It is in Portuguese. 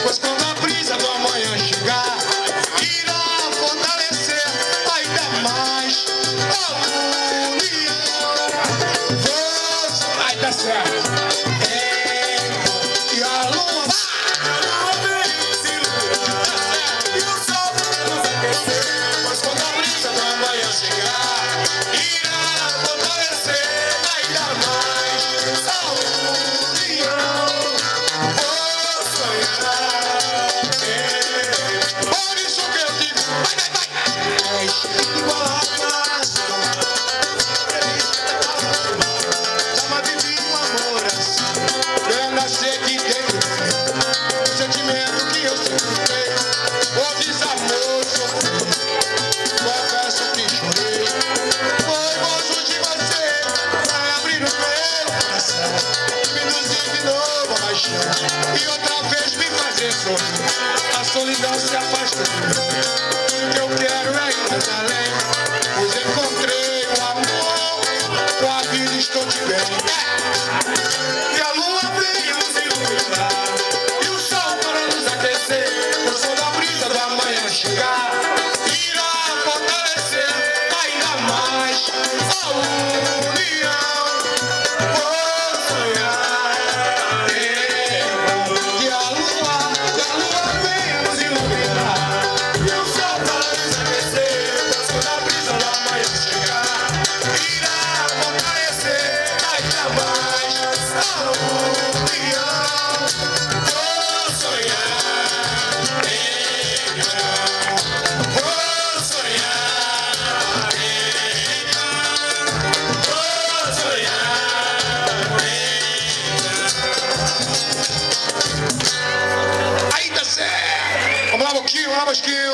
Pois quando a brisa do amanhã chegar, irá fortalecer ainda mais a união. Vai dar certo. E a lua vem se iluminar, e o sol vai nos aquecer. Pois quando a brisa do amanhã chegar, irá fortalecer ainda mais a união. Vou sonhar. Por isso que eu digo, vai, igual a nação. Chama de mim um amor assim, eu nascer aqui dentro de mim. O sentimento que eu sempre tenho, o desamor sofrido, confesso que chorei. Foi gosto de você, vai abrir o meu coração, me induzir de novo a paixão, e outra vez me fazer sorrir. A solidão se afasta de mim. O que eu quero é ir mais além, pois encontrei o amor, com a vida estou de bem. E a lua vem nos iluminar, e o sol para nos aquecer. O sol da brisa do amanhã chegar, irá fortalecer ainda mais a união. Vou sonhar. E a lua vem nos iluminar, e o sol para nos aquecer. Pois quando a brisa do amanhã chegar, irá fortalecer ainda mais a união. Vou sonhar, vou sonhar, vou sonhar. Aí tá certo. Vamos lá, Boquinho, vamos lá, Bosquinho.